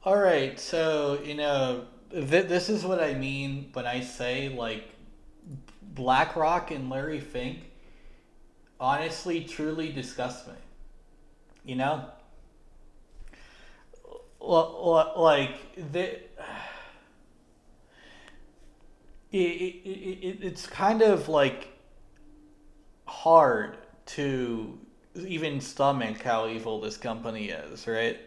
All right, so this is what I mean when I say like BlackRock and Larry Fink honestly truly disgust me. You know, like it's kind of like hard to even stomach how evil this company is, right?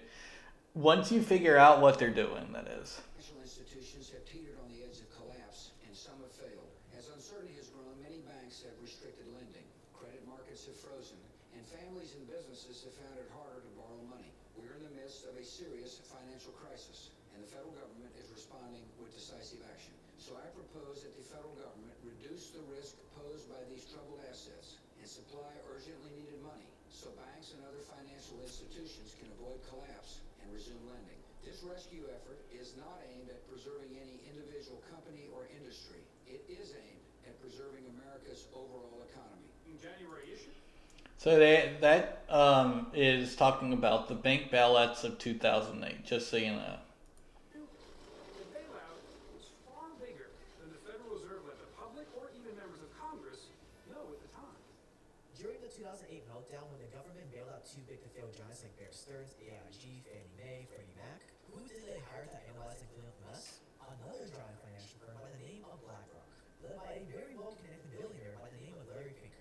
Once you figure out what they're doing, that is. Financial institutions have teetered on the edge of collapse, and some have failed. As uncertainty has grown, many banks have restricted lending, credit markets have frozen, and families and businesses have found it harder to borrow money. We're in the midst of a serious financial crisis, and the federal government is responding with decisive action. So I propose that the federal government reduce the risk posed by these troubled assets and supply urgently needed money so banks and other financial institutions can avoid collapse and resume lending. This rescue effort is not aimed at preserving any individual company or industry. It is aimed at preserving America's overall economy. January issue. So that is talking about the bank bailouts of 2008. Just so you know. The bailout was far bigger than the Federal Reserve let the public or even members of Congress know at the time. During the 2008 meltdown, when the government bailed out too big to fail giants like Bear Stearns, AIG, Fannie Mae, Freddie Mac, who did they hire to analyze and clean up the mess? Another giant financial firm by the name of BlackRock, led by a very well-connected billionaire by the name of Larry Fink.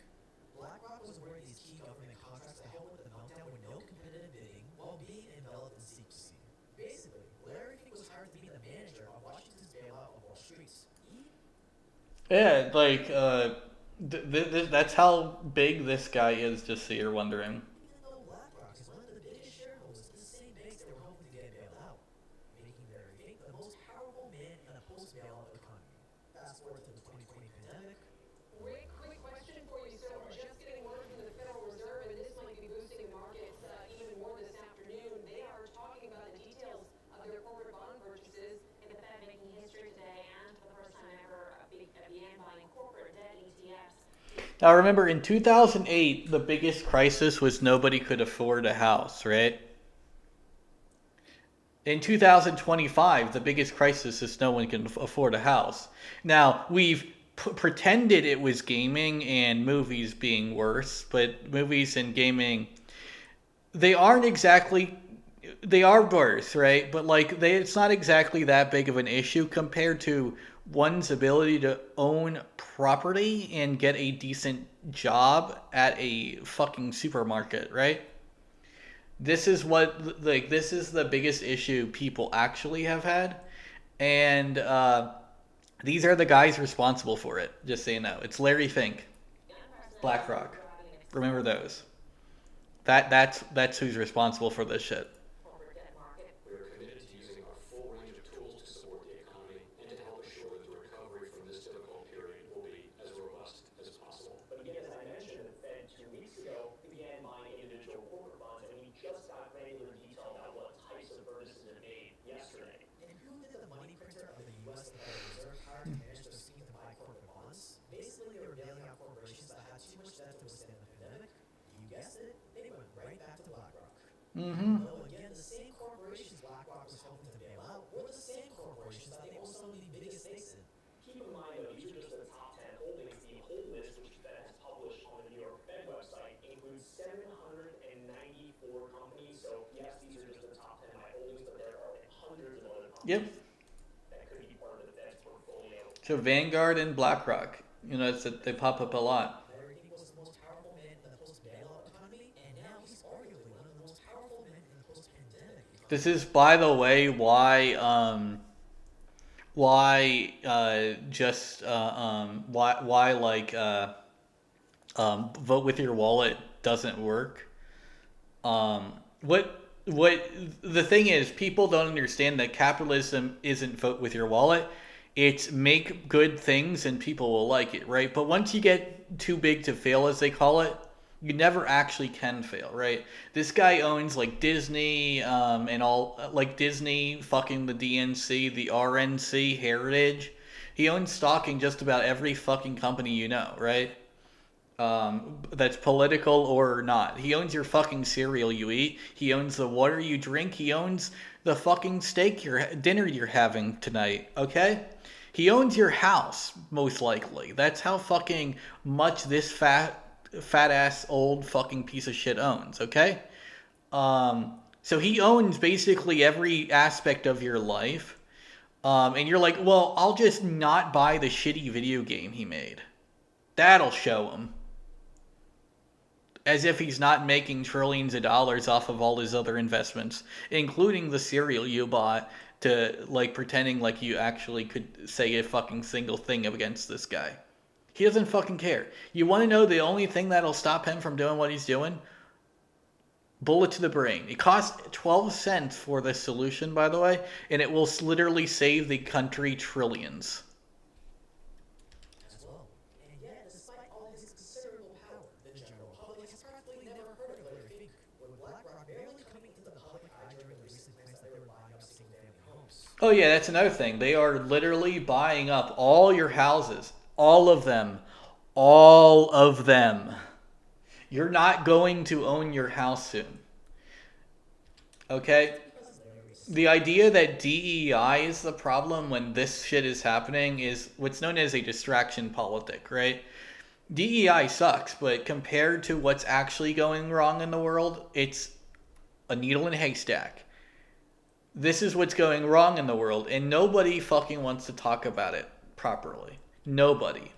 BlackRock was awarded these key government contracts to help with the meltdown with no competitive bidding while being enveloped in secrecy. Basically, Larry Fink was hired to be the manager of Washington's bailout of Wall Street. Yeah, like that's how big this guy is. Just so you're wondering. Even though BlackRock is one of the biggest shareholders of the same banks that were hoping to get bailed out, making Larry Fink the most powerful man in a post-bailout economy. Fast forward to the 2020 pandemic. Wait, quick question for you. So we're just getting word from the Federal Reserve, and this might be boosting the markets even more this afternoon. They are talking about the details of their corporate bond purchases, and the Fed making history today, and for the first time ever, began buying corporate debt ETFs. Now remember, in 2008, the biggest crisis was nobody could afford a house, right? In 2025, the biggest crisis is no one can afford a house. Now, we've pretended it was gaming and movies being worse, but movies and gaming, they aren't exactly, they are worse, right? But like it's not exactly that big of an issue compared to one's ability to own property and get a decent job at a fucking supermarket, right? This is the biggest issue people actually have had, and these are the guys responsible for it. Just so you know, it's Larry Fink, BlackRock. Remember those. That's who's responsible for this shit. Corporate debt market. We are committed to using our full range of tools to support the economy and to help assure that the recovery from this difficult period will be as robust as possible. But again, as I mentioned, the Fed 2 weeks ago began buying individual corporate bonds, and we just got granular detail about what types of purchases it made yesterday. And who did the money printer of the U.S. the Federal Reserve hire to manage their scheme to buy corporate bonds? Basically, they were bailing out corporations that had too much debt to withstand the pandemic. You guessed it, they went right back to BlackRock. Mm-hmm. Though again, the same corporations BlackRock was helping to bail out were the same corporations that they own some of the biggest stakes in. Keep in mind, though, these are just the top 10 holdings. The whole list, which the Fed has published on the New York Fed website, includes 794 companies. So, yes, these are just the top 10 by holdings, but there are hundreds of other Yep. companies that could be part of the Fed's portfolio. So Vanguard and BlackRock, they pop up a lot. Larry King was the most powerful man in the post-bailout economy, and now he's arguably one of the most powerful men in the post-pandemic This economy. is, by the way, why like vote with your wallet doesn't work. What the thing is, people don't understand that capitalism isn't vote with your wallet. It's make good things and people will like it, right? But once you get too big to fail, as they call it, you never actually can fail, right? This guy owns like Disney, and all like Disney, fucking the DNC, the RNC, Heritage. He owns stock in just about every fucking company, right? That's political or not. He owns your fucking cereal you eat. He owns the water you drink. He owns the fucking dinner you're having tonight. Okay? He owns your house, most likely. That's how fucking much this fat ass old fucking piece of shit owns. Okay? So he owns basically every aspect of your life. And you're like, well, I'll just not buy the shitty video game he made. That'll show him. As if he's not making trillions of dollars off of all his other investments, including the cereal you bought to, like, pretending like you actually could say a fucking single thing against this guy. He doesn't fucking care. You want to know the only thing that'll stop him from doing what he's doing? Bullet to the brain. It costs 12 cents for this solution, by the way, and it will literally save the country trillions. As well. And yet, despite all his considerable power, the general public has practically never heard of Larry Fink, with BlackRock barely coming into the public eye during the recent claims that they were buying up single-family homes. Oh yeah, that's another thing. They are literally buying up all your houses. All of them. All of them. You're not going to own your house soon. Okay? The idea that DEI is the problem when this shit is happening is what's known as a distraction politic, right? DEI sucks, but compared to what's actually going wrong in the world, it's a needle in a haystack. This is what's going wrong in the world, and nobody fucking wants to talk about it properly. Nobody.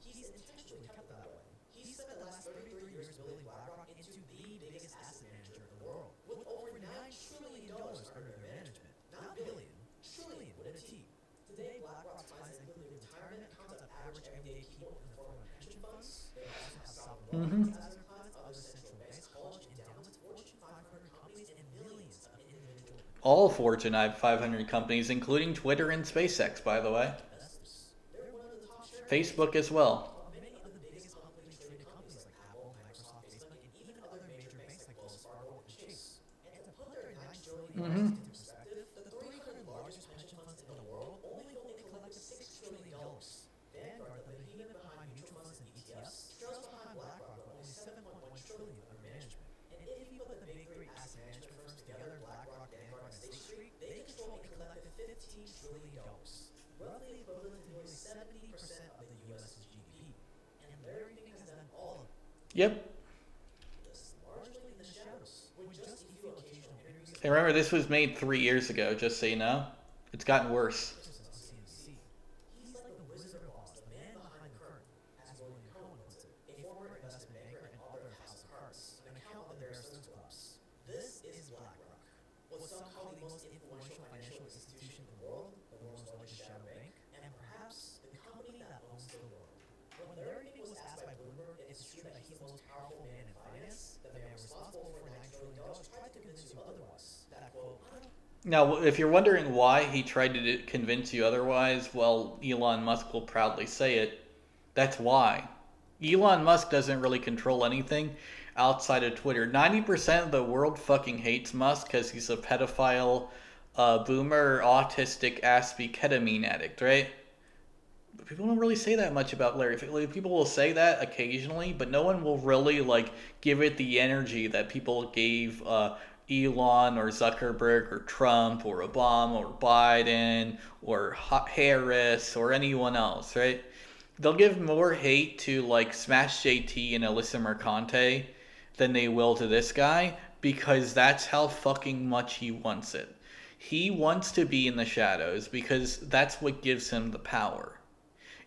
He's intentionally kept that way. He spent the last 33 years building BlackRock into the biggest asset manager in the world, with over $9 trillion under their management. Not billion, trillion with a T. Today, BlackRock's clients include retirement accounts of average everyday people in the form of pension funds. They also have sovereign wealth funds as their clients, other central banks, college endowments, Fortune 500 companies, and millions of individual All Fortune 500 companies, including Twitter and SpaceX, by the way. investors. They're one of the top shareholders. Facebook as well. Many of the biggest publicly traded companies like Apple, Microsoft, Facebook, and even other major banks like Wells Fargo and Chase. And to put their $9 trillion into perspective, the 300 largest pension funds in the world only collected $6 trillion. Vanguard, the behemoth behind mutual funds and ETFs, trails behind BlackRock with only $7.1 trillion under management. And if you put the big three asset management firms together, BlackRock, Vanguard, and State Street, they control and collected $15 trillion, roughly equivalent to nearly 70% of the U.S.'s GDP. And Larry Fink has done all of Yep. this, largely in the shadows, with just a few occasional interviews And remember, this was made 3 years ago, just so you know. It's gotten worse. on CNBC. He's like the Wizard of Oz, the man behind the curtain, as William Cohen puts it, a former investment banker and author of House of Cards, an account of the Bear Stearns Clubs. This is BlackRock, what some call the most influential financial institution in the world, the world's largest shadow bank, and perhaps the company that owns the world. When Larry Fink was asked by Bloomberg if it's true that he's the most powerful man in finance, the man responsible for $9 trillion tried to convince you otherwise. That quote, Now, if you're wondering why he tried to convince you otherwise, well, Elon Musk will proudly say it. That's why. Elon Musk doesn't really control anything outside of Twitter. 90% of the world fucking hates Musk because he's a pedophile, boomer, autistic, aspie ketamine addict, right? But people don't really say that much about Larry. People will say that occasionally, but no one will really like give it the energy that people gave Elon or Zuckerberg or Trump or Obama or Biden or Harris or anyone else, right? They'll give more hate to like Smash JT and Alyssa Mercante than they will to this guy because that's how fucking much he wants it. He wants to be in the shadows because that's what gives him the power.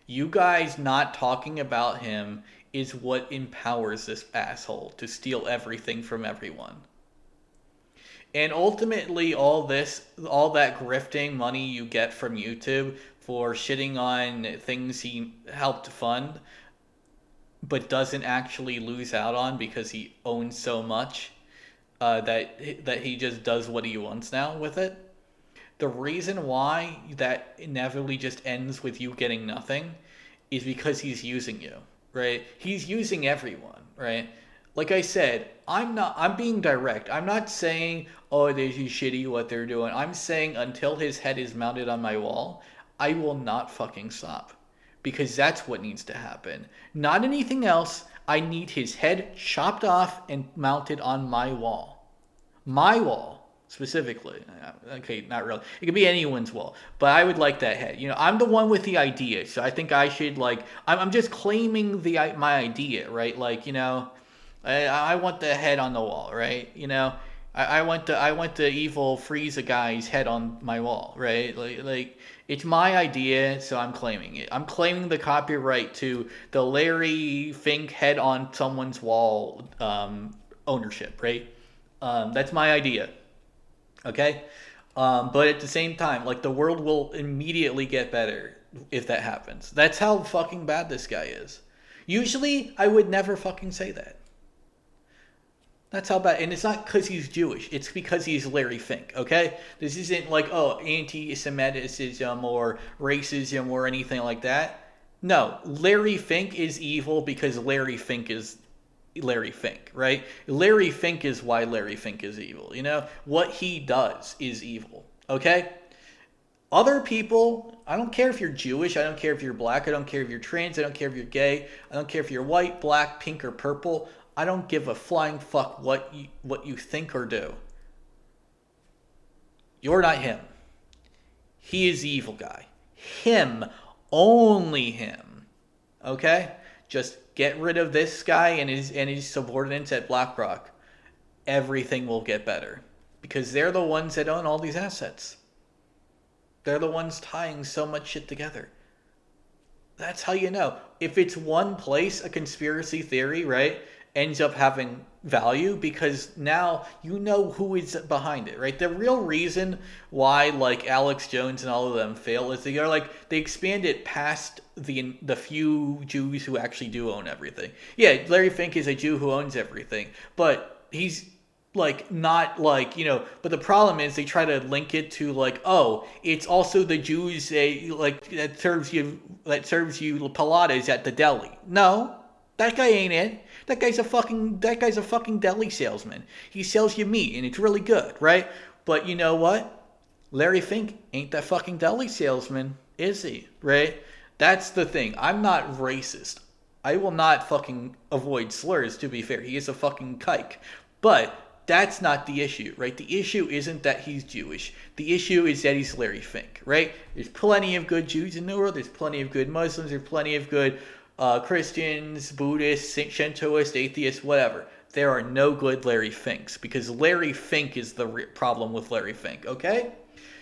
You guys not talking about him is what empowers this asshole to steal everything from everyone. And ultimately, all that grifting money you get from YouTube for shitting on things he helped fund, but doesn't actually lose out on because he owns so much that he just does what he wants now with it. The reason why that inevitably just ends with you getting nothing is because he's using you, right? He's using everyone, right? Like I said, I'm being direct. I'm not saying, oh, this is shitty what they're doing. I'm saying until his head is mounted on my wall, I will not fucking stop. Because that's what needs to happen. Not anything else. I need his head chopped off and mounted on my wall. My wall, specifically. Okay, not really. It could be anyone's wall. But I would like that head. I'm the one with the idea. So I think I should, I'm just claiming my idea, right? I want the head on the wall, right? I want the evil Frieza guy's head on my wall, right? It's my idea, so I'm claiming it. I'm claiming the copyright to the Larry Fink head on someone's wall ownership, right? That's my idea, okay? But at the same time, the world will immediately get better if that happens. That's how fucking bad this guy is. Usually, I would never fucking say that. That's how bad, and it's not because he's Jewish. It's because he's Larry Fink, okay? This isn't anti-Semitism or racism or anything like that. No, Larry Fink is evil because Larry Fink is Larry Fink, right? Larry Fink is why Larry Fink is evil, What he does is evil, okay? Other people, I don't care if you're Jewish, I don't care if you're black, I don't care if you're trans, I don't care if you're gay, I don't care if you're white, black, pink, or purple. I don't give a flying fuck what you think or do. You're not him. He is the evil guy. Him. Only him. Okay? Just get rid of this guy and his subordinates at BlackRock. Everything will get better. Because they're the ones that own all these assets. They're the ones tying so much shit together. That's how you know. If it's one place, a conspiracy theory, right, ends up having value because now you know who is behind it, right? The real reason why Alex Jones and all of them fail is they expand it past the few Jews who actually do own everything. Yeah, Larry Fink is a Jew who owns everything, but he's not but the problem is they try to link it to it's also the Jews that serves you pilates at the deli. No, that guy ain't it. That guy's a fucking deli salesman. He sells you meat and it's really good, right? But you know what? Larry Fink ain't that fucking deli salesman, is he? Right? That's the thing. I'm not racist. I will not fucking avoid slurs, to be fair. He is a fucking kike. But that's not the issue, right? The issue isn't that he's Jewish. The issue is that he's Larry Fink, right? There's plenty of good Jews in the world. There's plenty of good Muslims. There's plenty of good Christians, Buddhists, Shintoists, atheists, whatever. There are no good Larry Finks because Larry Fink is the problem with Larry Fink, okay?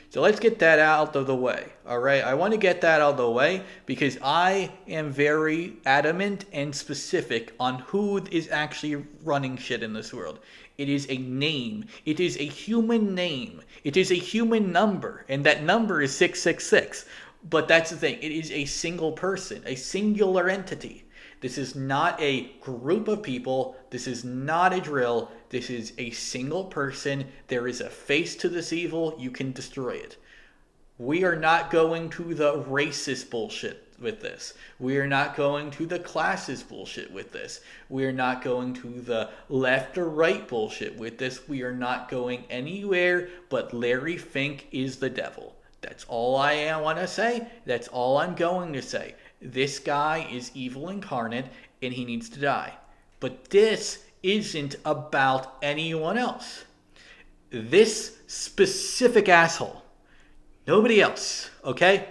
So let's get that out of the way, all right? I want to get that out of the way because I am very adamant and specific on who is actually running shit in this world. It is a name. It is a human name. It is a human number, and that number is 666. But that's the thing. It is a single person, a singular entity. This is not a group of people. This is not a drill. This is a single person. There is a face to this evil. You can destroy it. We are not going to the racist bullshit with this. We are not going to the classist bullshit with this. We are not going to the left or right bullshit with this. We are not going anywhere but Larry Fink is the devil. That's all I want to say. That's all I'm going to say. This guy is evil incarnate and he needs to die. But this isn't about anyone else. This specific asshole. Nobody else, okay?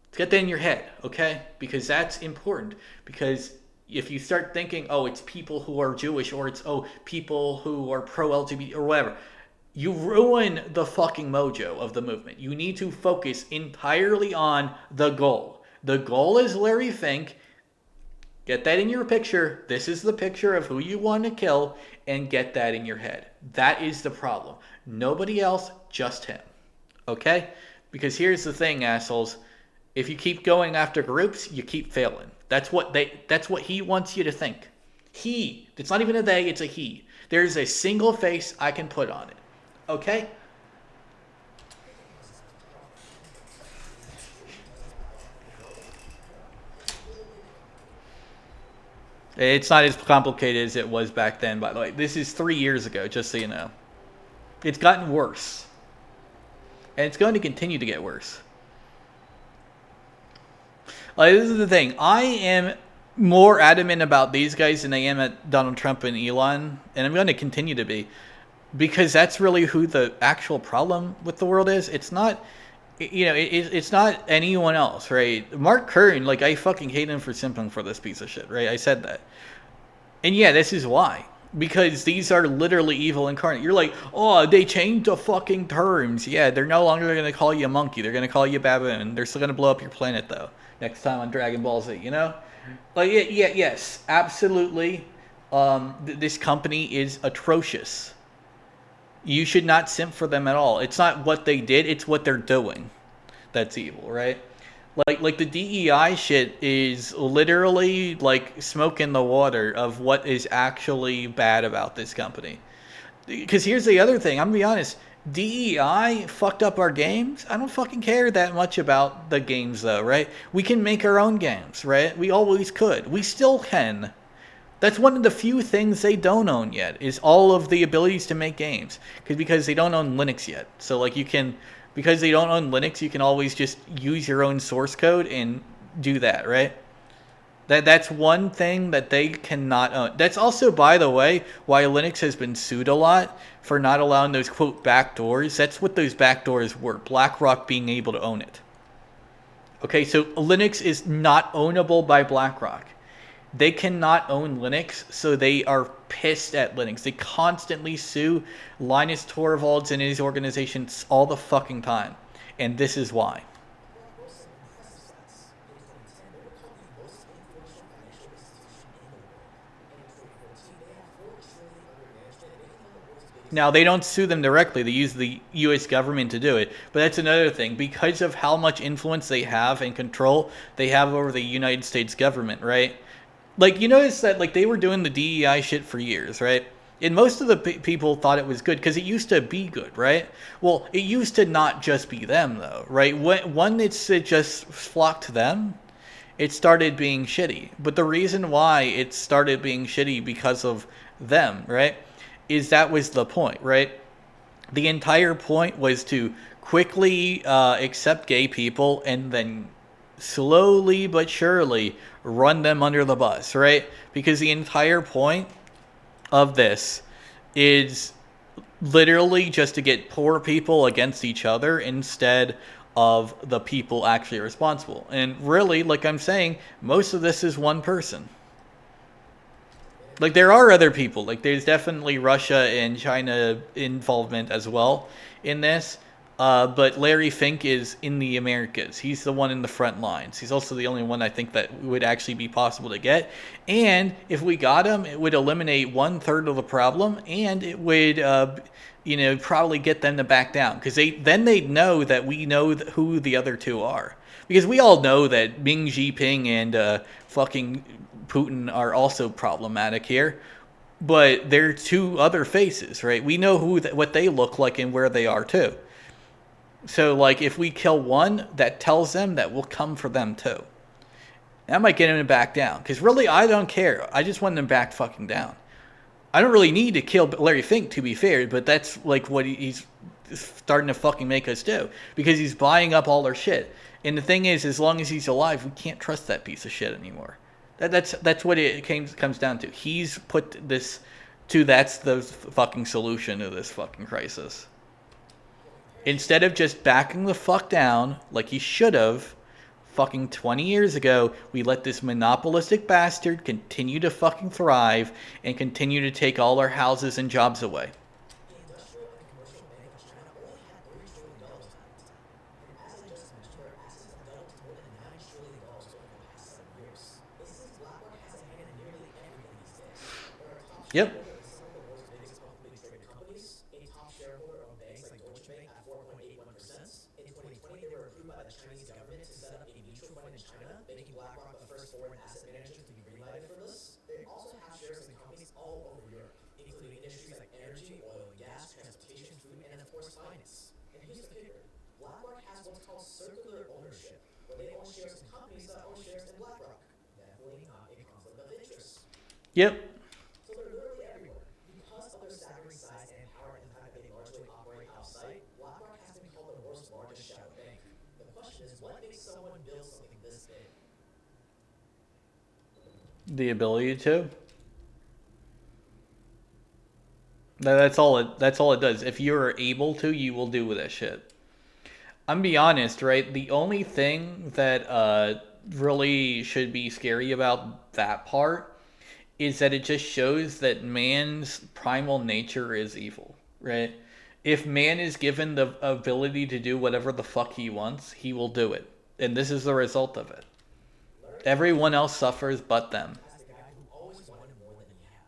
Let's get that in your head, okay? Because that's important. Because if you start thinking, oh, it's people who are Jewish or it's, people who are pro-LGBT or whatever, you ruin the fucking mojo of the movement. You need to focus entirely on the goal. The goal is Larry Fink. Get that in your picture. This is the picture of who you want to kill, and get that in your head. That is the problem. Nobody else, just him. Okay? Because here's the thing, assholes. If you keep going after groups, you keep failing. That's what he wants you to think. He. It's not even a they, it's a he. There's a single face I can put on it. Okay? It's not as complicated as it was back then, by the way. This is 3 years ago, just so you know. It's gotten worse. And it's going to continue to get worse. This is the thing. I am more adamant about these guys than I am at Donald Trump and Elon, and I'm going to continue to be, because that's really who the actual problem with the world is. It's not, it's not anyone else, right? Mark Kern, like, I fucking hate him for simping for this piece of shit, right? I said that. And yeah, this is why. Because these are literally evil incarnate. You're like, oh, they changed the fucking terms. Yeah, they're no longer going to call you a monkey. They're going to call you a baboon. They're still going to blow up your planet, though, next time on Dragon Ball Z, you know? Like, yes, absolutely. This company is atrocious. You should not simp for them at all. It's not what they did, it's what they're doing that's evil, right? Like the DEI shit is literally like smoke in the water of what is actually bad about this company. Because here's the other thing, I'm gonna be honest, DEI fucked up our games. I don't fucking care that much about the games though, right? We can make our own games, right? We always could. We still can. That's one of the few things they don't own yet, is all of the abilities to make games. Because they don't own Linux yet. So like because they don't own Linux, you can always just use your own source code and do that, right? That's one thing that they cannot own. That's also, by the way, why Linux has been sued a lot for not allowing those, quote, backdoors. That's what those backdoors were. BlackRock being able to own it. Okay, so Linux is not ownable by BlackRock. They cannot own Linux, so they are pissed at Linux. They constantly sue Linus Torvalds and his organizations all the fucking time. And this is why. Now, they don't sue them directly. They use the U.S. government to do it. But that's another thing. Because of how much influence they have and control they have over the United States government, right? Like, you notice that, like, they were doing the DEI shit for years, right? And most of the people thought it was good because it used to be good, right? Well, it used to not just be them, though, right? When it just flocked to them, it started being shitty. But the reason why it started being shitty because of them, right, is that was the point, right? The entire point was to quickly accept gay people and then slowly but surely run them under the bus, right? Because the entire point of this is literally just to get poor people against each other instead of the people actually responsible. And really, like I'm saying, most of this is one person. Like, there are other people. Like, there's definitely Russia and China involvement as well in this. But Larry Fink is in the Americas. He's the one in the front lines. He's also the only one I think that would actually be possible to get. And if we got him, it would eliminate 1/3 of the problem, and it would, probably get them to back down. Because then they'd know that we know who the other two are. Because we all know that Ming Jinping and fucking Putin are also problematic here. But they're two other faces, right? We know what they look like and where they are too. So, like, if we kill one, that tells them that we'll come for them too. That might get him to back down. Because really, I don't care. I just want them back fucking down. I don't really need to kill Larry Fink, to be fair, but that's, like, what he's starting to fucking make us do. Because he's buying up all our shit. And the thing is, as long as he's alive, we can't trust that piece of shit anymore. That's what it comes down to. He's put this to, that's the fucking solution to this fucking crisis. Instead of just backing the fuck down like he should have fucking 20 years ago, we let this monopolistic bastard continue to fucking thrive and continue to take all our houses and jobs away. Yep. Yep. So they're literally everywhere. Because of their staggering size and power and the fact that they largely operate off-site, BlackRock has been called the world's largest shadow bank. The question is, what makes someone build something this big? The ability to. That's all it does. If you're able to, you will do that shit. I'm be honest, right? The only thing that really should be scary about that part is that it just shows that man's primal nature is evil, right? If man is given the ability to do whatever the fuck he wants, he will do it. And this is the result of it. Everyone else suffers but them. As the guy who always wanted more than he had.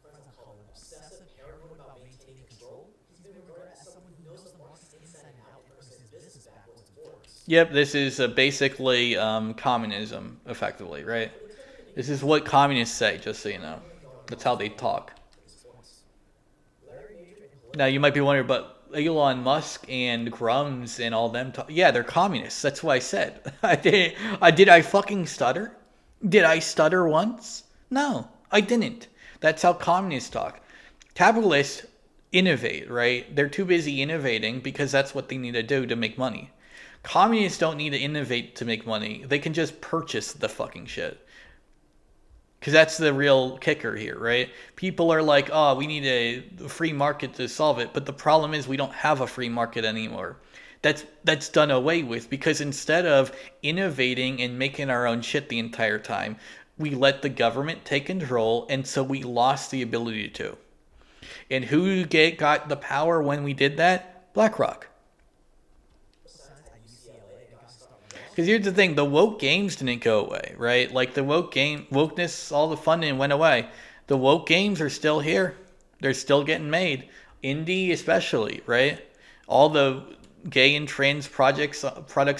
Friends have called him obsessive, paranoid about maintaining control. He's been regarded as someone who knows the markets inside and out and runs his business backwards and forwards. Yep, this is basically communism, effectively, right? This is what communists say, just so you know. That's how they talk. Now, you might be wondering, but Elon Musk and Grums and all them, yeah, they're communists. That's what I said. Did I fucking stutter? Did I stutter once? No, I didn't. That's how communists talk. Capitalists innovate, right? They're too busy innovating because that's what they need to do to make money. Communists don't need to innovate to make money. They can just purchase the fucking shit. Because that's the real kicker here, right? People are like, oh, we need a free market to solve it. But the problem is we don't have a free market anymore. That's done away with because instead of innovating and making our own shit the entire time, we let the government take control, and so we lost the ability to. And who got the power when we did that? BlackRock. Because here's the thing, the woke games didn't go away, right? Like the wokeness, all the fun went away. The woke games are still here. They're still getting made. Indie especially, right? All the gay and trans products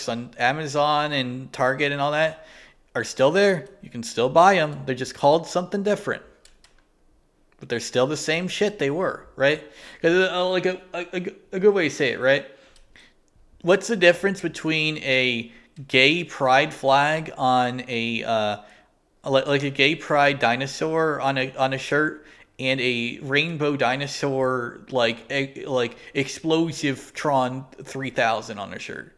on Amazon and Target and all that are still there. You can still buy them. They're just called something different. But they're still the same shit they were, right? Like a good way to say it, right? What's the difference between a gay pride flag on a like a gay pride dinosaur on a shirt and a rainbow dinosaur like explosive Tron 3000 on a shirt?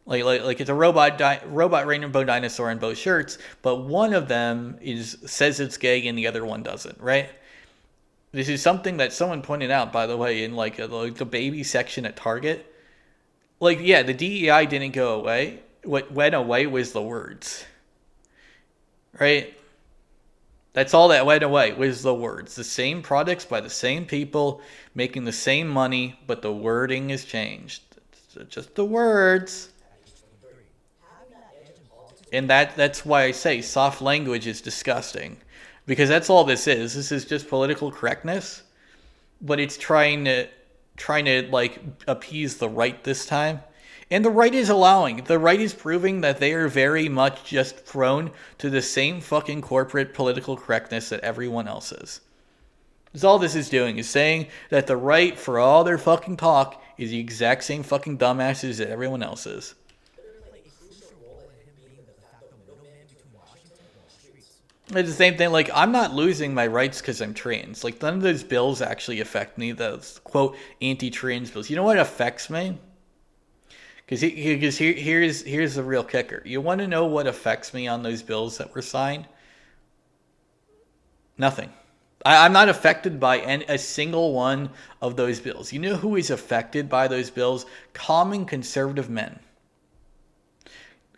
Like it's a robot rainbow dinosaur in both shirts, but one of them says it's gay and the other one doesn't, right? This is something that someone pointed out, by the way, in like the baby section at Target. Like, yeah, the DEI didn't go away. What went away was the words. Right? That's all that went away was the words. The same products by the same people making the same money, but the wording has changed. It's just the words. And that's why I say soft language is disgusting. Because that's all this is. This is just political correctness. But it's trying to like appease the right this time. And the right is allowing. The right is proving that they are very much just prone to the same fucking corporate political correctness that everyone else is. That's all this is doing, is saying that the right, for all their fucking talk, is the exact same fucking dumbasses that everyone else is. It's the same thing, like, I'm not losing my rights because I'm trans. Like, none of those bills actually affect me, those, quote, anti-trans bills. You know what affects me? Because here's the real kicker. You want to know what affects me on those bills that were signed? Nothing. I'm not affected by a single one of those bills. You know who is affected by those bills? Common conservative men.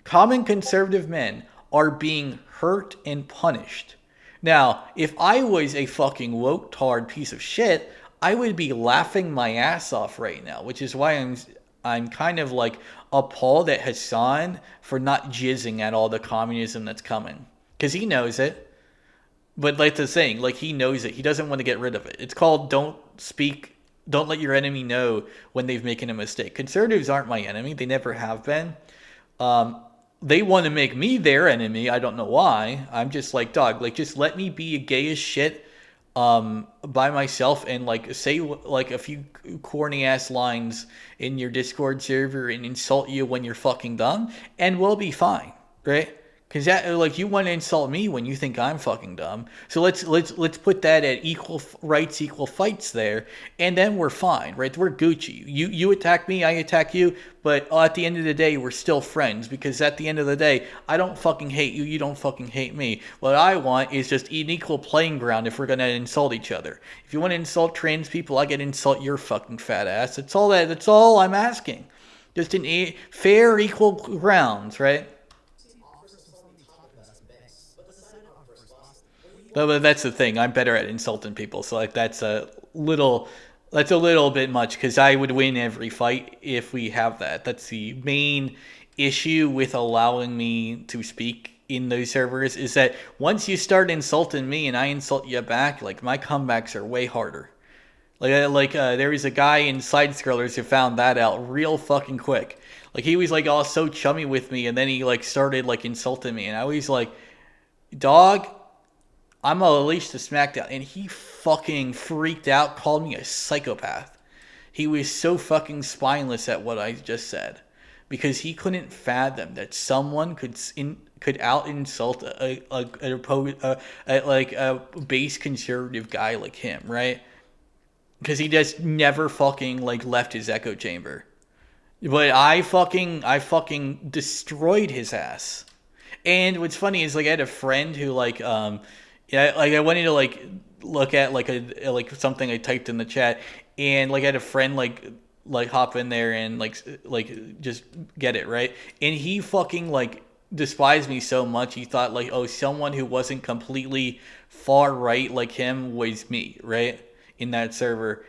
Common conservative men are being hurt and punished. Now, if I was a fucking woke-tard piece of shit, I would be laughing my ass off right now, which is why I'm kind of like appalled at Hassan for not jizzing at all the communism that's coming. Because he knows it. But like the saying, like he knows it. He doesn't want to get rid of it. It's called don't let your enemy know when they've making a mistake. Conservatives aren't my enemy. They never have been. They want to make me their enemy. I don't know why. I'm just like, dog, like just let me be a gay as shit by myself and like say like a few corny ass lines in your Discord server and insult you when you're fucking dumb and we'll be fine, right? Cause that like you want to insult me when you think I'm fucking dumb. So let's put that at equal rights, equal fights there, and then we're fine, right? We're Gucci. You attack me, I attack you, but at the end of the day, we're still friends because at the end of the day, I don't fucking hate you, you don't fucking hate me. What I want is just an equal playing ground if we're gonna insult each other. If you want to insult trans people, I can insult your fucking fat ass. That's all that. That's all I'm asking. Just an fair, equal grounds, right? But that's the thing. I'm better at insulting people, so like that's a little bit much because I would win every fight if we have that. That's the main issue with allowing me to speak in those servers is that once you start insulting me and I insult you back, like my comebacks are way harder. There was a guy in Side Scrollers who found that out real fucking quick. Like he was like all so chummy with me, and then he like started like insulting me, and I was like, "Dog, I'm gonna unleash the smackdown," and he fucking freaked out, called me a psychopath. He was so fucking spineless at what I just said because he couldn't fathom that someone could out insult a base conservative guy like him, right? Because he just never fucking like left his echo chamber. But I fucking destroyed his ass. And what's funny is like I had a friend who yeah, like I wanted to like look at like like something I typed in the chat, and like I had a friend like hop in there and like just get it right, and he fucking like despised me so much he thought like, oh, someone who wasn't completely far right like him was me, right, in that server.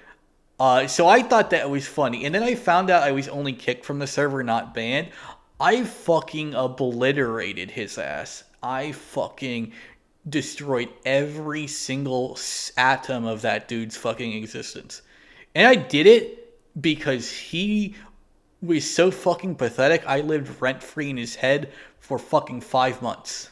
So I thought that was funny, and then I found out I was only kicked from the server, not banned. I fucking obliterated his ass. I fucking destroyed every single atom of that dude's fucking existence. And I did it because he was so fucking pathetic. I lived rent-free in his head for fucking 5 months.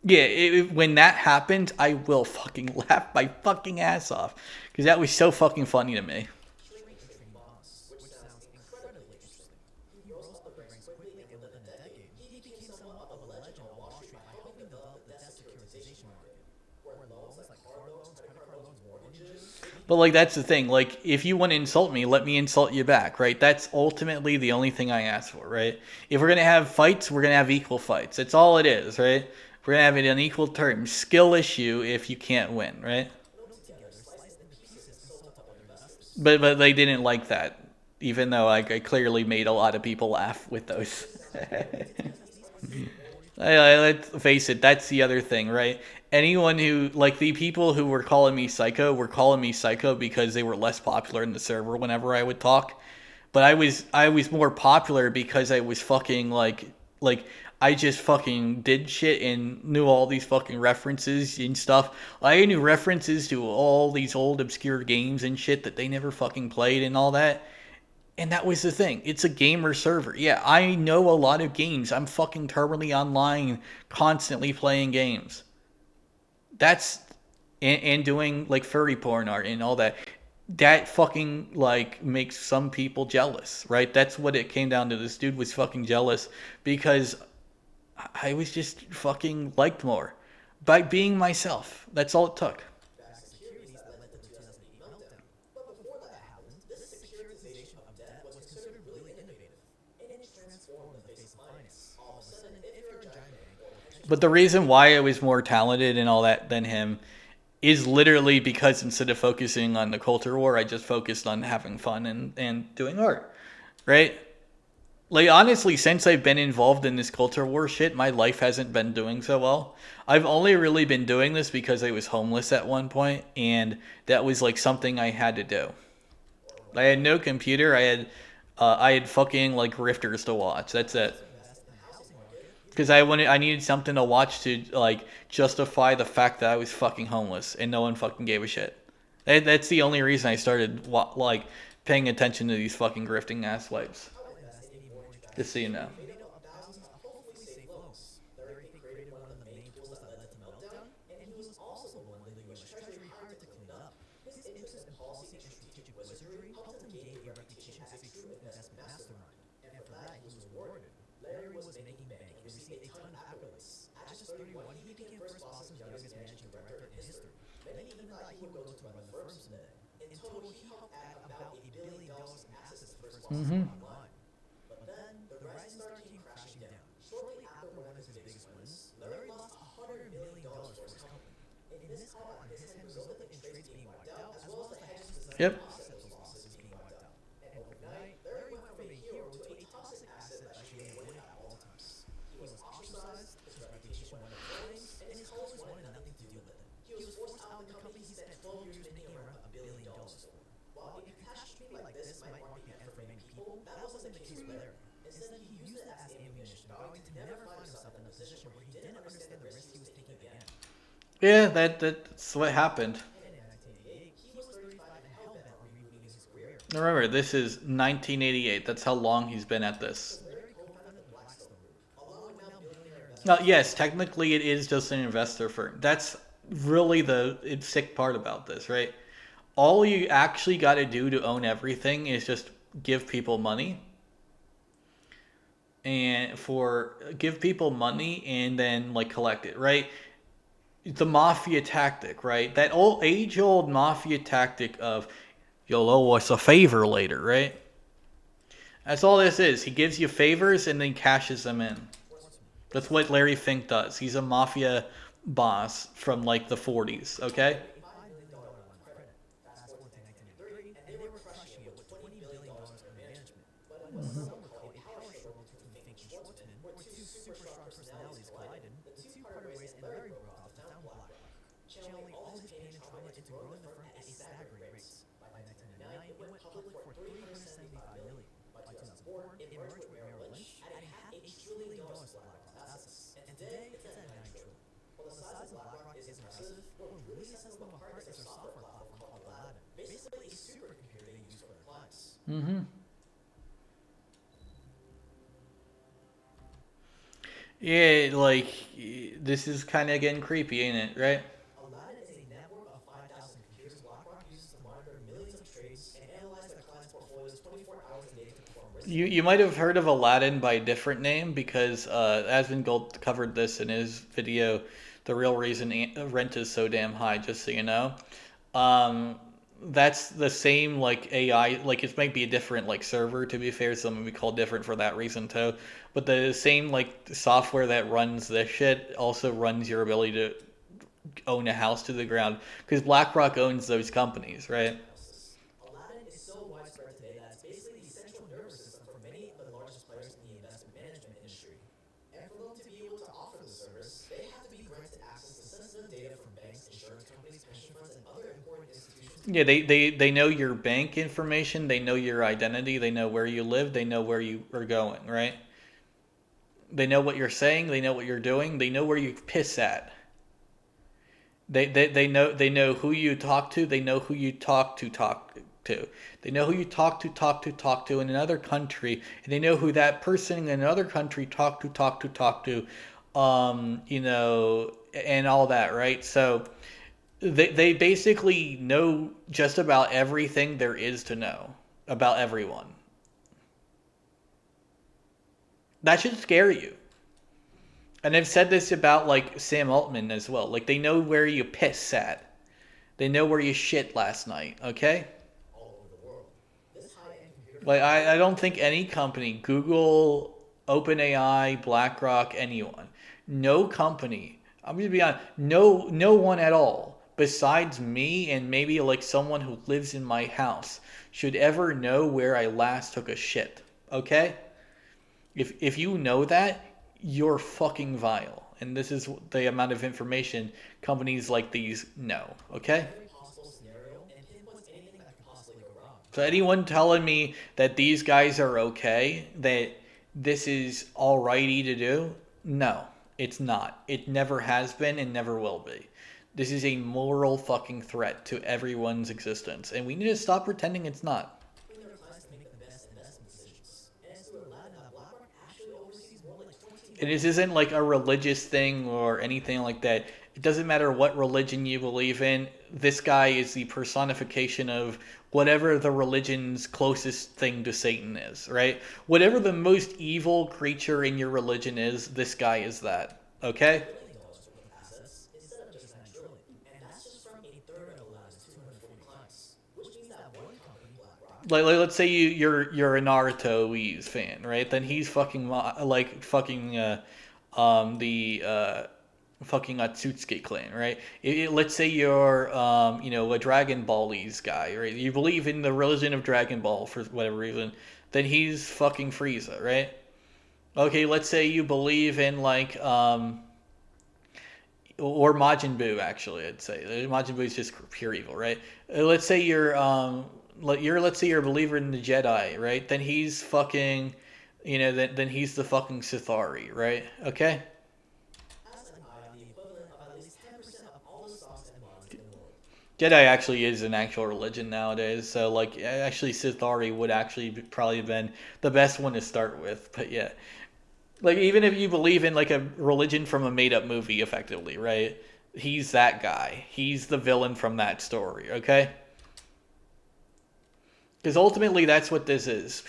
Yeah, when that happens, I will fucking laugh my fucking ass off. Because that was so fucking funny to me. Which sounds incredibly interesting. He rose up the ranks quickly, and within a decade, he became somewhat of a legend on Wall Street by helping develop the debt securitization market, where loans like car loans, credit card loans, mortgages. But like that's the thing. Like if you want to insult me, let me insult you back, right? That's ultimately the only thing I ask for, right? If we're gonna have fights, we're gonna have equal fights. That's all it is, right? We're gonna have it on equal terms. Skill issue if you can't win, right? But they didn't like that, even though I clearly made a lot of people laugh with those. Let's face it, that's the other thing, right? Anyone who, like the people who were calling me psycho were calling me psycho because they were less popular in the server whenever I would talk. But I was more popular because I was fucking like I just fucking did shit and knew all these fucking references and stuff. I knew references to all these old obscure games and shit that they never fucking played and all that. And that was the thing. It's a gamer server. Yeah, I know a lot of games. I'm fucking terminally online, constantly playing games. That's and doing like furry porn art and all that. That fucking like makes some people jealous, right? That's what it came down to. This dude was fucking jealous because I was just fucking liked more by being myself. That's all it took. Securities that led to the 2008 meltdown. But before that happened, this securitization of debt was considered really innovative. And it's transformed the face of finance. All of a sudden, if you're a giant bank or a But the reason why I was more talented and all that than him is literally because instead of focusing on the culture war, I just focused on having fun and doing art, right? Like, honestly, since I've been involved in this culture war shit, my life hasn't been doing so well. I've only really been doing this because I was homeless at one point, and that was like something I had to do. I had no computer. I had fucking like grifters to watch. That's it. Because I needed something to watch to like justify the fact that I was fucking homeless and no one fucking gave a shit. That's the only reason I started like paying attention to these fucking grifting ass wipes. Just so you know. made up thousands of hopefully safe loans. Larry Fink created one of the main tools that led to meltdown, and he was also the one the U.S. Treasury hired to clean up. His interest in policy and strategic wizardry helped him gain a reputation as a true investment mastermind. And for that, he was rewarded. Larry was making bank and received a ton even thought he would go to run the firm someday. In total, he helped add about $1 billion in assets to First Boston online. But then, the rising star came crashing down. Shortly after one of his biggest wins, Larry lost $100 million for his company. And this call on his hand resulted in trades being wiped out, as well as the hedges designed Yep. to offset those losses being wiped out. And overnight, Larry went from a hero to a toxic asset that should be avoided at all times. He was ostracized, his reputation went up in flames, and his colleagues wanted nothing to deal with him. He was forced out of the company he spent 12 years making around $1 billion for. While a catastrophe like this might mark the end for many people, that wasn't the case with Larry. Instead, he used it as ammunition, vowing to never find himself in a position where he didn't understand the risk he was taking again. Yeah, that's what happened. And in 1988, he was 35 and hell-bent on rebooting his career. Remember, this is 1988. That's how long he's been at this. Larry co-founded the Blackstone Group, along with now billionaire investor Yes, technically it is just an investor firm. That's really the sick part about this, right? All you actually got to do to own everything is just give people money. And give people money and then like collect it, right? The mafia tactic, right? That age-old mafia tactic of you'll owe us a favor later, right? That's all this is. He gives you favors and then cashes them in. That's what Larry Fink does. He's a mafia boss from like the 40s, okay? $5 million line of credit. Fast forward to 1983, and they were crushing it with $20 billion in management. But in what some would call a power struggle between Fink and Schwartzman, where two super strong personalities collided, the two parted ways and Larry broke off to found BlackRock, channeling all his pain and trauma into growing the firm at a staggering rate. By 1999, it went public for $375 million. By 2004, it merged with Merrill Lynch, adding $500 billion to BlackRock's assets. And today, it's at $9 trillion. While the size of BlackRock is impressive, what really sets them apart is their software platform called Aladdin, basically a supercomputer they use for their clients. Yeah, like this is kind of getting creepy, ain't it? Right? Aladdin is a network of 5,000 computers BlackRock uses to monitor millions of trades and analyze their clients' portfolios 24 hours a day to perform risk. You might have heard of Aladdin by a different name because Asmongold covered this in his video, The Real Reason Rent is So Damn High, just so you know. That's the same like AI, like it might be a different like server to be fair, so it might be called different for that reason too. But the same like software that runs this shit also runs your ability to own a house to the ground because BlackRock owns those companies, right? Aladdin is so widespread today that it's basically the central nervous system for many of the largest players in the investment management industry. And for them to be able to offer the service, they have to be granted access to sensitive data from banks, insurance companies, pension funds, and other important institutions. Yeah, they know your bank information, they know your identity, they know where you live, they know where you are going, right? They know what you're saying, they know what you're doing, they know where you piss at. They know who you talk to, they know who you talk to. They know who you talk to in another country, and they know who that person in another country talk to, you know, and all that, right? So they basically know just about everything there is to know about everyone. That should scare you. And I've said this about like Sam Altman as well. Like they know where you piss at. They know where you shit last night, okay? All over the world. This high-end computer Like I don't think any company, Google, OpenAI, BlackRock, anyone, no company, I'm gonna be honest, no one at all, besides me and maybe like someone who lives in my house, should ever know where I last took a shit. Okay? If you know that, you're fucking vile. And this is the amount of information companies like these know. Okay? every possible scenario and pinpoints anything that could possibly go wrong. So anyone telling me that these guys are okay, that this is alrighty to do, no, it's not. It never has been and never will be. This is a moral fucking threat to everyone's existence, and we need to stop pretending it's not. Helping their clients to make the best investment decisions. And it's through Aladdin that BlackRock actually oversees more like 20 And this isn't like a religious thing or anything like that. It doesn't matter what religion you believe in. This guy is the personification of whatever the religion's closest thing to Satan is, right? Whatever the most evil creature in your religion is, this guy is that. Okay? $1 billion worth of assets instead of just $9 trillion. And that's just from a third of let's say you're a Naruto Weez fan, right? Then he's fucking like fucking the fucking Atsuki clan, right? Let's say you're a Dragon Ballese guy, right? You believe in the religion of Dragon Ball for whatever reason, then he's fucking Frieza, right? Okay, let's say you believe in like or Majin Buu, actually, I'd say Majin Buu is just pure evil, right? Let's say let's say you're a believer in the Jedi, right? Then he's fucking, then he's the fucking Sithari, right? Okay. As an I am the equivalent of at least 10% of all the songs and mods in the world. Jedi actually is an actual religion nowadays, so like actually Sithari would actually probably have been the best one to start with, but yeah. Like even if you believe in like a religion from a made up movie effectively, right? He's that guy. He's the villain from that story, okay? Because ultimately that's what this is.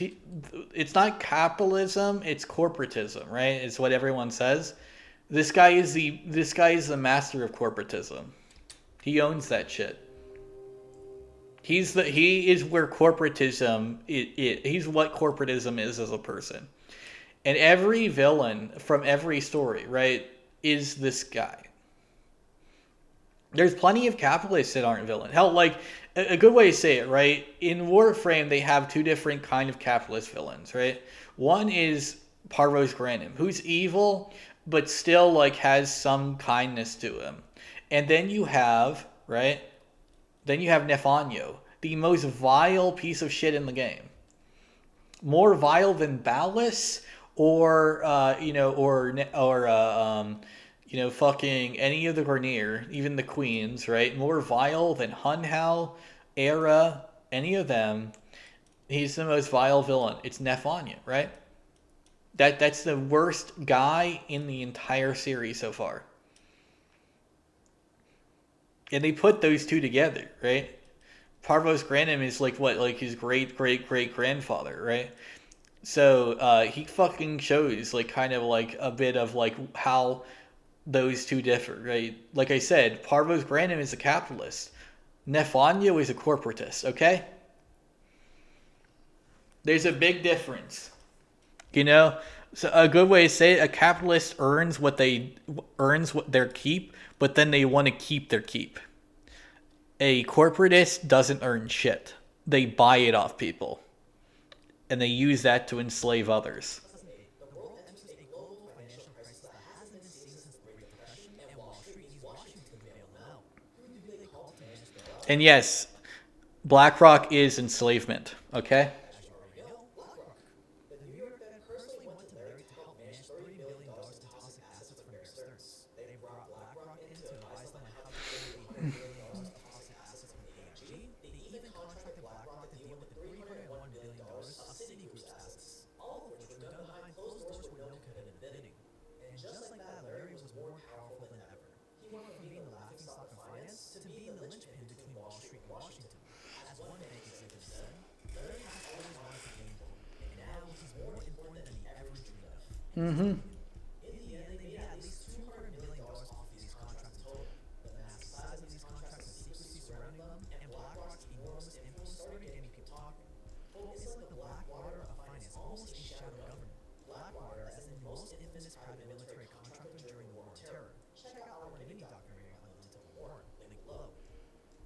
It's not capitalism, it's corporatism, right? It's what everyone says. This guy is the master of corporatism. He owns that shit. He is where corporatism he's what corporatism is as a person. And every villain from every story, right, is this guy. There's plenty of capitalists that aren't villain. Hell, like a good way to say it, right? In Warframe, they have two different kind of capitalist villains, right? One is Parvos Granum, who's evil, but still like has some kindness to him. And then you have, right? Then you have Nefanyo, the most vile piece of shit in the game. More vile than Ballas or fucking any of the Grineer, even the queens, right? More vile than Hunhao, Era, any of them. He's the most vile villain. It's Nefanyo, right? That's the worst guy in the entire series so far. And they put those two together, right? Parvos Granum is like what, like his great great great grandfather, right? So he fucking shows like kind of like a bit of like how those two differ, right? Like I said, Parvos Granum is a capitalist. Nefanyo is a corporatist, okay? There's a big difference. You know? So a good way to say it, a capitalist earns what their keep, but then they want to keep their keep. A corporatist doesn't earn shit. They buy it off people. And they use that to enslave others. 2008, the world enters a global financial crisis that hasn't been seen since the Great Depression, and Wall Street is Washington fail now. Who do they call to manage their wealth? And yes, BlackRock is enslavement, okay? As you already know, BlackRock. The New York Fed personally went to Larry to help manage $30 billion in toxic assets for Bear Stearns. They brought BlackRock in to advise them on how to clear $800 billion in toxic assets from AIG. They even contracted BlackRock to deal with the $301 billion of Citigroup's assets, all of which were done behind closed doors with no competitive bidding. And just like that, Larry was more powerful than ever. He went from being the laughingstock of finance to being the linchpin between Wall Street and Washington. As one bank executive said, Larry has always wanted to game board, and now he's more important than he ever dreamed of. Mm-hmm. In the end, they made at least $200 million off these contracts in total. The massive size of these contracts and secrecy surrounding them, and BlackRock's enormous influence started getting people talking. Well, it's like the Blackwater of finance, almost a shadow government. Blackwater as the most infamous private military contractor during the War on Terror. Check out our mini documentary on the Lintel Warren, link below.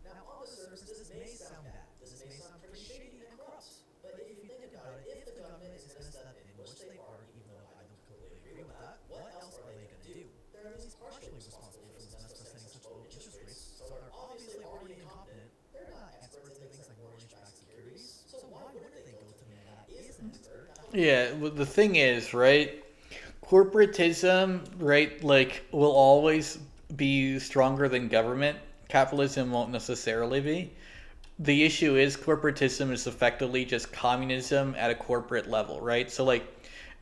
Now, on the surface, this may sound bad. This may sound pretty shady and corrupt. But if you think about it, if the government is going to step in, which they are, even though I don't completely agree with that, what else are they going to do? They're at least partially responsible for this mess by setting such low interest rates, so they're obviously already incompetent. They're not experts in things like mortgage-backed securities, so why wouldn't they go to man that is an expert? Yeah, well, the thing is, right? Corporatism, right, like will always be stronger than government. Capitalism won't necessarily be. The issue is corporatism is effectively just communism at a corporate level, right? So like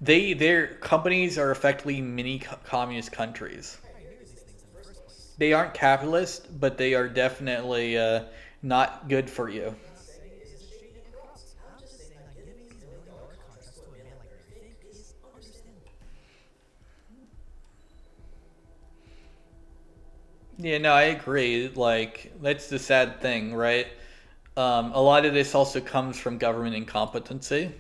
their companies are effectively mini communist countries. They aren't capitalist, but they are definitely not good for you. I'm not saying it is shady and corrupt. I'm just saying that giving these million-dollar contracts to a man like Larry Fink is understandable. Yeah, no, I agree. Like that's the sad thing, right? A lot of this also comes from government incompetency. And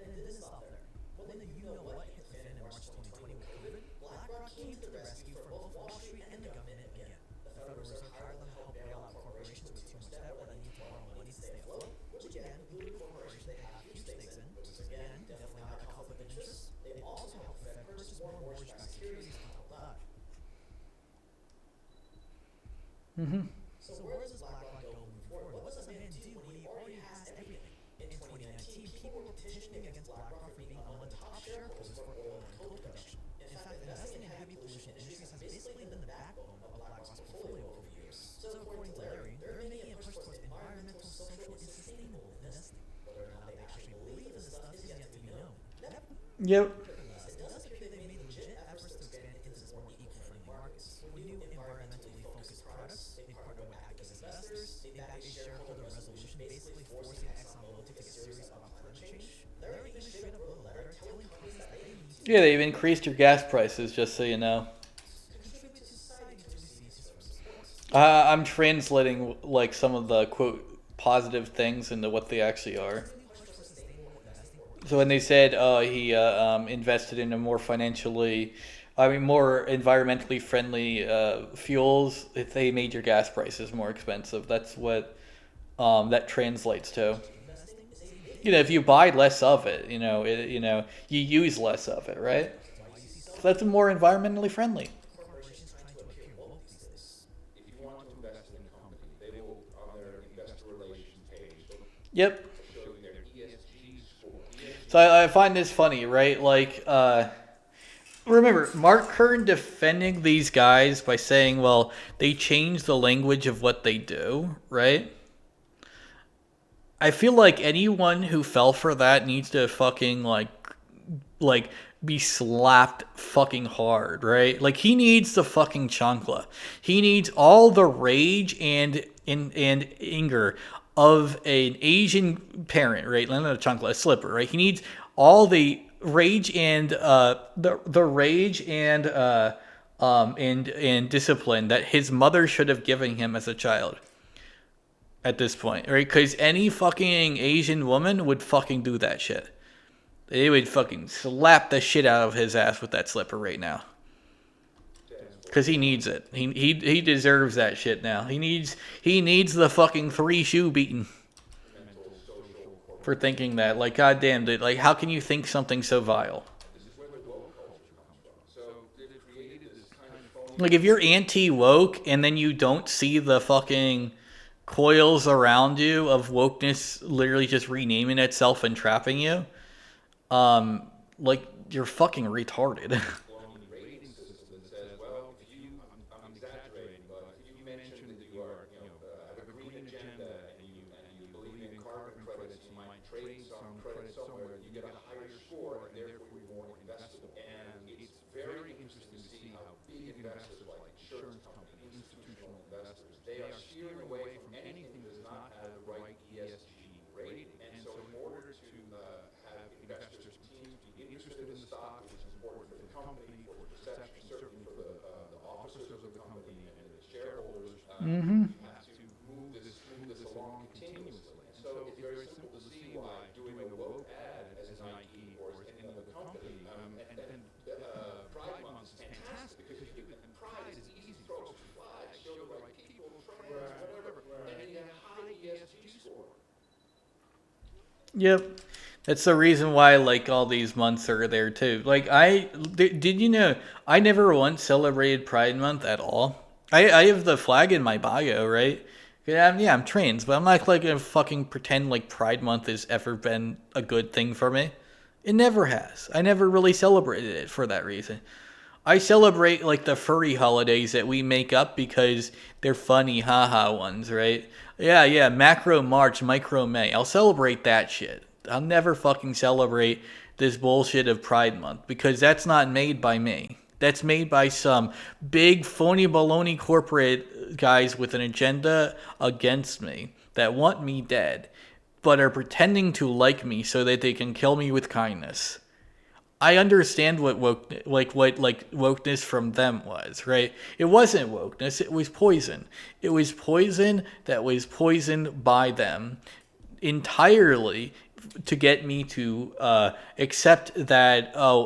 it doesn't stop there. When the you know what hit the fan in March 2020 with COVID, BlackRock came to the rescue for both Wall Street and the government again. The Federal Reserve hired them to help bail out corporations with too much debt or that need to borrow money to stay afloat, which again included corporations they have huge stakes in, which again definitely not a conflict of interest. They also helped the Fed purchase more mortgage-backed securities to help that. So where does this BlackRock go moving forward? What does this man do when he already has everything? In 2019, people were petitioning against BlackRock for being among the top shareholders for oil and coal production. In fact, investing in heavy pollution industries has basically been the backbone of BlackRock's portfolio over the years. So according to Larry, they're making a push towards environmental, social, and sustainable investing. Whether or not they actually believe in this stuff is yet to be known. Yep. It does appear they made legit efforts to expand into this more eco-friendly markets. With new environmentally focused products, they partner with activist investors, they back a shareholder resolution basically forcing ExxonMobil to take it serious about climate change. Larry even straight up wrote a letter telling companies that they need to Yeah, they've increased your gas prices, just so you know. contribute to society to receive support. I'm translating like some of the quote positive things into what they actually are. So when they said he invested in a more more environmentally friendly fuels, they made your gas prices more expensive. That's what that translates to. If you buy less of it, you use less of it, right? So that's more environmentally friendly. Corporations trying to appear woke these days. If you want to invest in a company, they will, on their investor relations page, Yep. show you their ESG score. So I find this funny, right? Like, remember, Mark Kern defending these guys by saying, well, they changed the language of what they do, right? I feel like anyone who fell for that needs to fucking, like be slapped fucking hard, right? Like, he needs the fucking chancla. He needs all the rage and anger of an Asian parent, right? Not a chancla, a slipper, right? He needs all the rage and the rage and discipline that his mother should have given him as a child. At this point, right? Because any fucking Asian woman would fucking do that shit. They would fucking slap the shit out of his ass with that slipper right now. Because he needs it. He deserves that shit now. He needs the fucking 3 shoe beating for thinking that. Like, goddamn, dude. Like, how can you think something so vile? Like, if you're anti-woke and then you don't see the fucking coils around you of wokeness literally just renaming itself and trapping you, like, you're fucking retarded. Rating system that says, well, if you, I'm exaggerating, but if you mention that you are, have a green agenda and you believe in carbon credits, you might trade some credit somewhere, you get a higher score, and therefore you're more investable. And it's very interesting to see how big investors like insurance companies, institutional investors, they are steering away from anything that does not have the right ESG rating. And so in order to have investors continue to be interested in the stock, which is important for the company, for perception, certainly for the officers of the company and the shareholders, you have to move this along continuously. And so it's very simple to see why doing a woke ad as Nike or as any other company, and Pride Month is fantastic because you do it, and Pride is easy, throw some flags, show the right people, trans, whatever, and you have a high ESG score. Yep. That's the reason why, like, all these months are there, too. Like, did you know, I never once celebrated Pride Month at all. I have the flag in my bio, right? Yeah, I'm trans, but I'm not, like, gonna fucking pretend like Pride Month has ever been a good thing for me. It never has. I never really celebrated it for that reason. I celebrate, like, the furry holidays that we make up because they're funny, haha ones, right? Yeah, Macro March, Micro May. I'll celebrate that shit. I'll never fucking celebrate this bullshit of Pride Month because that's not made by me. That's made by some big phony baloney corporate guys with an agenda against me that want me dead, but are pretending to like me so that they can kill me with kindness. I understand what wokeness from them was, right? It wasn't wokeness, it was poison. It was poison that was poisoned by them entirely to get me to accept that, no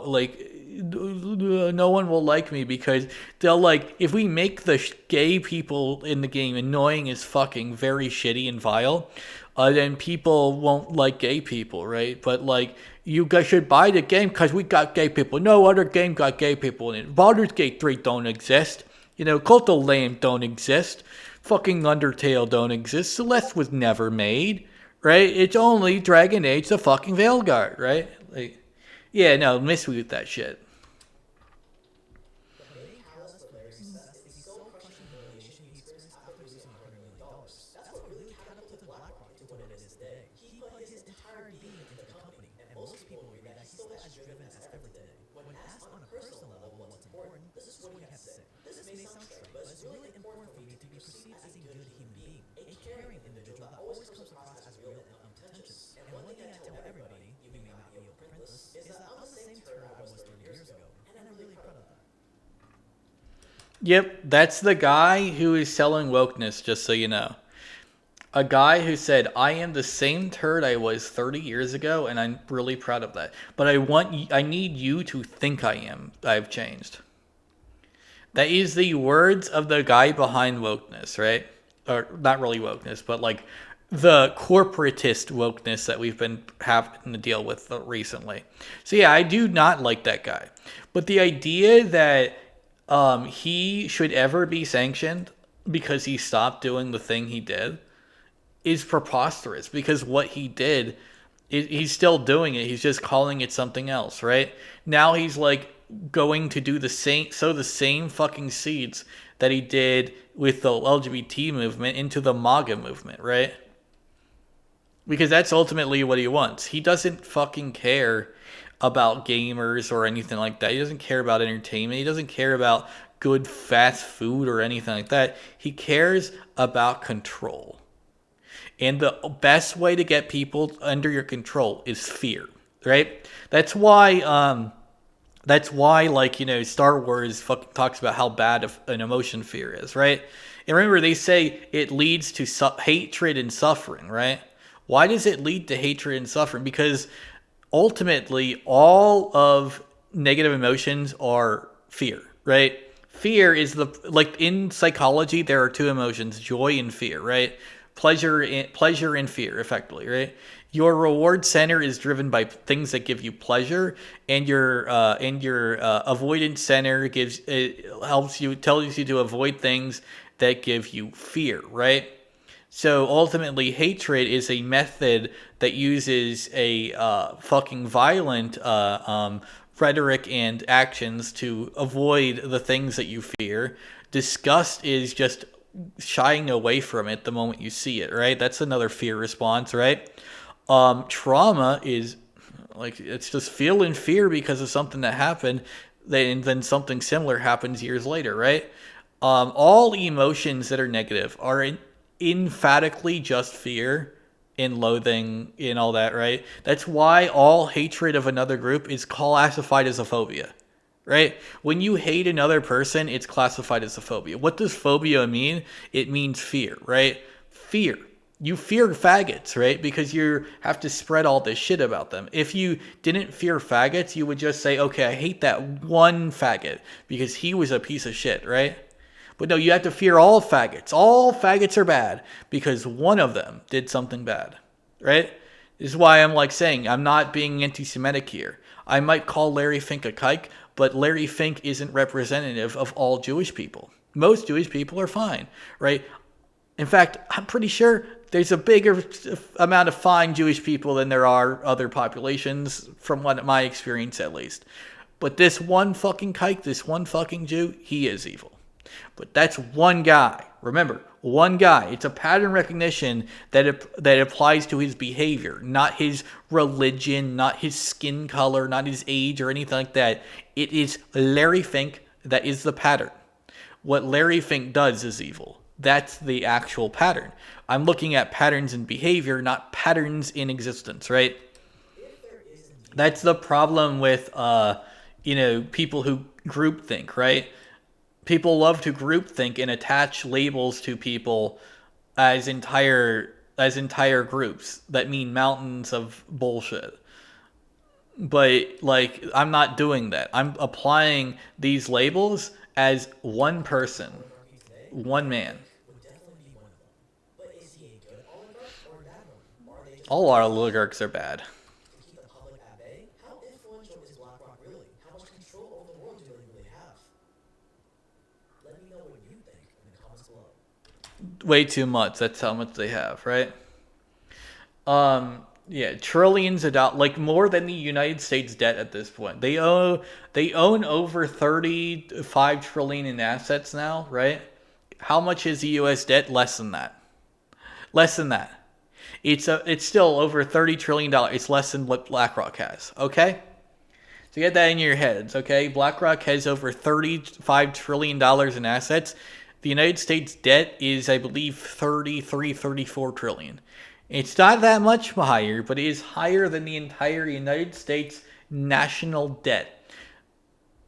one will like me because they'll, like, if we make the gay people in the game annoying as fucking, very shitty and vile, then people won't like gay people, right? But, like, you guys should buy the game because we got gay people. No other game got gay people in it. Baldur's Gate 3 don't exist. Cult of Lamb don't exist. Fucking Undertale don't exist. Celeste was never made, right? It's only Dragon Age the fucking Veilguard, right? Like, yeah, no, miss me with that shit. The main catalyst of Larry's success is the soul-crushing humiliation he experienced after losing $100 million. That's what really catapulted BlackRock to what it is today. He put his entire being into the company, and most people read that he's still as driven as ever today. When asked on a personal level what's important, this is what he had to say. This may sound trite, but it's really important for me to be perceived as a good human being, a caring individual that always comes across as real and unpretentious. And one thing I tell everybody, you may not be able to print this, is that I'm the same turd I was 30 years ago, and I'm really proud of that. Yep, that's the guy who is selling wokeness, just so you know. A guy who said, I am the same turd I was 30 years ago, and I'm really proud of that. But I need you to think I've changed. That is the words of the guy behind wokeness, right? Or not really wokeness, but like the corporatist wokeness that we've been having to deal with recently. So yeah, I do not like that guy. But the idea that he should ever be sanctioned because he stopped doing the thing he did is preposterous, because what he did, he's still doing it. He's just calling it something else, right? Now he's like going to do the same fucking seeds that he did with the LGBT movement into the MAGA movement, right? Because that's ultimately what he wants. He doesn't fucking care about gamers or anything like that. He doesn't care about entertainment. He doesn't care about good fast food or anything like that. He cares about control. And the best way to get people under your control is fear, right? That's why, Star Wars fucking talks about how bad an emotion fear is, right? And remember, they say it leads to hatred and suffering, right? Why does it lead to hatred and suffering? Because ultimately, all of negative emotions are fear, right? Fear is in psychology, there are two emotions, joy and fear, right? Pleasure and fear, effectively, right? Your reward center is driven by things that give you pleasure, and your avoidance center tells you to avoid things that give you fear, right? So ultimately, hatred is a method that uses a fucking violent rhetoric and actions to avoid the things that you fear. Disgust is just shying away from it the moment you see it, right? That's another fear response, right? Trauma is like, it's just feeling fear because of something that happened, and then something similar happens years later, right? All emotions that are negative are emphatically just fear and loathing and all that, right? That's why all hatred of another group is classified as a phobia. Right? When you hate another person, it's classified as a phobia. What does phobia mean? It means fear, right? Fear. You fear faggots, right? Because you have to spread all this shit about them. If you didn't fear faggots, you would just say, okay, I hate that one faggot because he was a piece of shit, right? But no, you have to fear all faggots. All faggots are bad because one of them did something bad, right? This is why I'm saying I'm not being anti-Semitic here. I might call Larry Fink a kike, but Larry Fink isn't representative of all Jewish people. Most Jewish people are fine, right? In fact, I'm pretty sure there's a bigger amount of fine Jewish people than there are other populations, from my experience at least. But this one fucking kike, this one fucking Jew, he is evil. But that's one guy. Remember, one guy. It's a pattern recognition that applies to his behavior, not his religion, not his skin color, not his age or anything like that. It is Larry Fink that is the pattern. What Larry Fink does is evil. That's the actual pattern. I'm looking at patterns in behavior, not patterns in existence, right? That's the problem with people who groupthink, right? People love to groupthink and attach labels to people as entire groups that mean mountains of bullshit. But like, I'm not doing that. I'm applying these labels as one person, Oligarchy today, one man. would definitely be one of them. But is he a good oligarch or a bad one? Or are they just All our oligarchs are bad. to keep the public at bay? How influential is BlackRock really? How much control over the world do they really have? Let me know what you think in the comments below. Way too much. That's how much they have, right? Yeah, trillions of dollars, like more than the United States debt at this point. They own over 35 trillion in assets now, right? How much is the US debt? Less than that. Less than that. It's still over $30 trillion. It's less than what BlackRock has, okay? So get that in your heads, okay? BlackRock has over $35 trillion in assets. The United States debt is, I believe, 34 trillion. It's not that much higher, but it is higher than the entire United States national debt.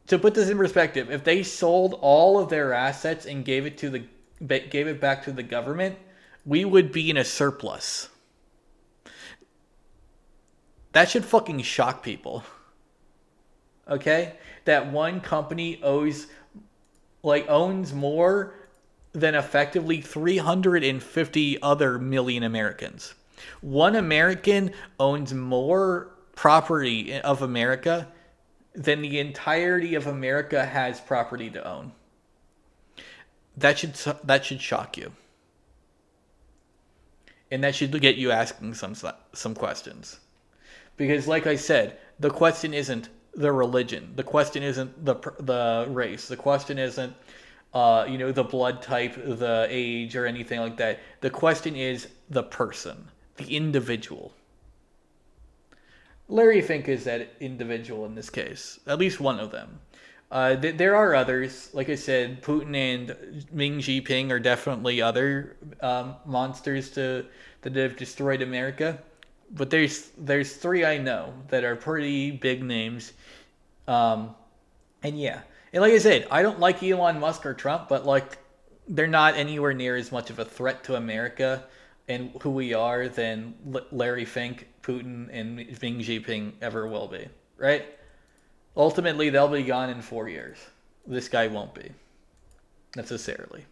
To put this in perspective, if they sold all of their assets and gave it back to the government, we would be in a surplus. That should fucking shock people. Okay? That one company owns more than effectively 350 other million Americans. One American owns more property of America than the entirety of America has property to own. That should shock you. And that should get you asking some questions. Because like I said, the question isn't the religion. The question isn't the race. The question isn't the blood type, the age, or anything like that. The question is the person, the individual. Larry Fink is that individual in this case, at least one of them. There are others. Like I said, Putin and Ming Jinping are definitely other monsters that have destroyed America. But there's three I know that are pretty big names. And yeah. And like I said, I don't like Elon Musk or Trump, but like they're not anywhere near as much of a threat to America and who we are than Larry Fink, Putin, and Ming Jinping ever will be, right? Ultimately, they'll be gone in 4 years. This guy won't be, necessarily.